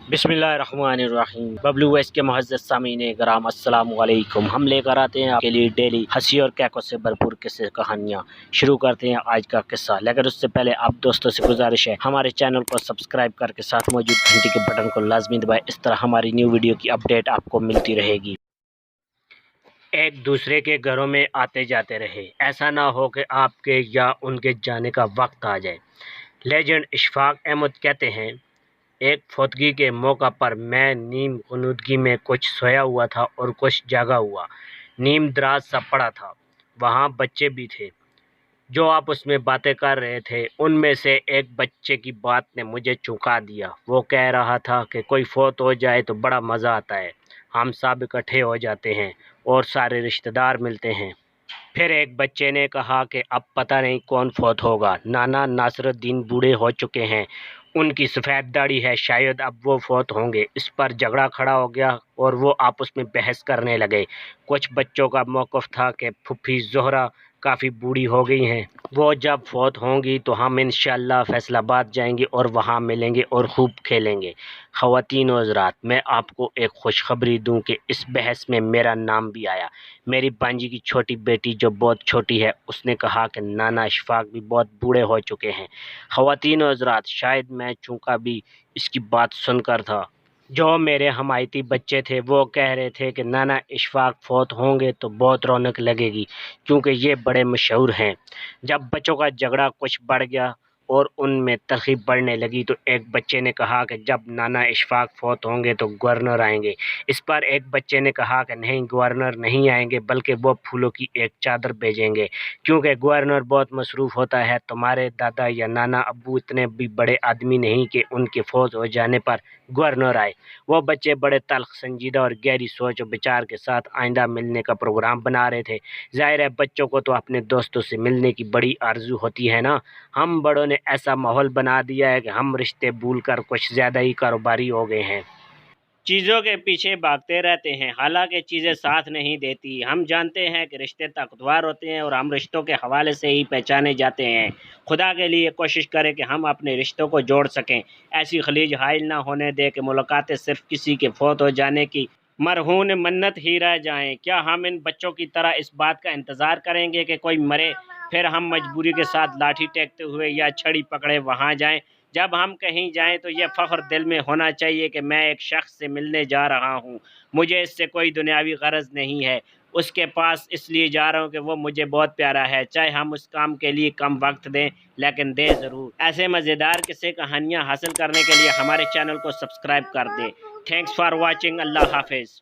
बिस्मिल्लाहिर्रहमानिर्रहीम। बबलू वैस के मुअज़्ज़ज़ सामीन कराम, अस्सलाम वालेकुम। हम लेकर आते हैं आपके लिए डेली हंसी और कैकों से भरपूर किस्से कहानियाँ। शुरू करते हैं आज का किस्सा, लेकिन उससे पहले आप दोस्तों से गुजारिश है हमारे चैनल को सब्सक्राइब करके साथ मौजूद घंटी के बटन को लाजमी दबाएं। इस तरह हमारी न्यू वीडियो की अपडेट आपको मिलती रहेगी। एक दूसरे के घरों में आते जाते रहे, ऐसा ना हो कि आपके या उनके जाने का वक्त आ जाए। लेजेंड इशफाक अहमद कहते हैं, एक फौतगी के मौका पर मैं नीम गुनूदगी में कुछ सोया हुआ था और कुछ जागा हुआ। नीम दराज सा पड़ा था, वहाँ बच्चे भी थे जो आपस में बातें कर रहे थे। उनमें से एक बच्चे की बात ने मुझे चौंका दिया। वो कह रहा था कि कोई फौत हो जाए तो बड़ा मज़ा आता है, हम सब इकट्ठे हो जाते हैं और सारे रिश्तेदार मिलते हैं। फिर एक बच्चे ने कहा कि अब पता नहीं कौन फौत होगा। नाना नासरुद्दीन बूढ़े हो चुके हैं, उनकी सफ़ेद दाढ़ी है, शायद अब वो फौत होंगे। इस पर झगड़ा खड़ा हो गया और वो आपस में बहस करने लगे। कुछ बच्चों का मौक़िफ़ था कि फूफी ज़ोहरा काफ़ी बूढ़ी हो गई हैं, वो जब फौत होंगी तो हम इंशाअल्लाह फैसलाबाद जाएंगे और वहाँ मिलेंगे और खूब खेलेंगे। ख़वातीन और हज़रात, मैं आपको एक खुशखबरी दूं कि इस बहस में मेरा नाम भी आया। मेरी बांजी की छोटी बेटी जो बहुत छोटी है, उसने कहा कि नाना इशफाक भी बहुत बूढ़े हो चुके हैं। ख़वातीन और हज़रात, शायद मैं चूँका भी इसकी बात सुनकर था। जो मेरे हमायती बच्चे थे वो कह रहे थे कि नाना इशफाक फौत होंगे तो बहुत रौनक लगेगी, क्योंकि ये बड़े मशहूर हैं। जब बच्चों का झगड़ा कुछ बढ़ गया और उनमें तलख़ी बढ़ने लगी तो एक बच्चे ने कहा कि जब नाना इशफाक फौत होंगे तो गवर्नर आएंगे। इस पर एक बच्चे ने कहा कि नहीं, गवर्नर नहीं आएंगे, बल्कि वो फूलों की एक चादर भेजेंगे, क्योंकि गवर्नर बहुत मसरूफ़ होता है। तुम्हारे दादा या नाना अब्बू इतने भी बड़े आदमी नहीं कि उनके फौत हो जाने पर गवर्नर आए। वो बच्चे बड़े तल्ख़, संजीदा और गहरी सोच और विचार के साथ आइंदा मिलने का प्रोग्राम बना रहे थे। ज़ाहिर है बच्चों को तो अपने दोस्तों से मिलने की बड़ी आरज़ू होती है ना। हम बड़ों ने ऐसा माहौल बना दिया है कि हम रिश्ते भूलकर कुछ ज़्यादा ही कारोबारी हो गए हैं। चीज़ों के पीछे भागते रहते हैं, हालांकि चीज़ें साथ नहीं देती। हम जानते हैं कि रिश्ते ताकतवर होते हैं और हम रिश्तों के हवाले से ही पहचाने जाते हैं। खुदा के लिए कोशिश करें कि हम अपने रिश्तों को जोड़ सकें। ऐसी खलीज हाइल ना होने दें कि मुलाकातें सिर्फ किसी के फौत हो जाने की मरहून मन्नत ही रह जाएं। क्या हम इन बच्चों की तरह इस बात का इंतज़ार करेंगे कि कोई मरे, फिर हम मजबूरी के साथ लाठी टेकते हुए या छड़ी पकड़े वहाँ जाएं? जब हम कहीं जाएं तो ये फ़ख्र दिल में होना चाहिए कि मैं एक शख्स से मिलने जा रहा हूं, मुझे इससे कोई दुनियावी गरज नहीं है, उसके पास इसलिए जा रहा हूं कि वो मुझे बहुत प्यारा है। चाहे हम उस काम के लिए कम वक्त दें, लेकिन दें ज़रूर। ऐसे मज़ेदार किस्से कहानियाँ हासिल करने के लिए हमारे चैनल को सब्सक्राइब कर दें। Thanks for watching. अल्लाह हाफिज़।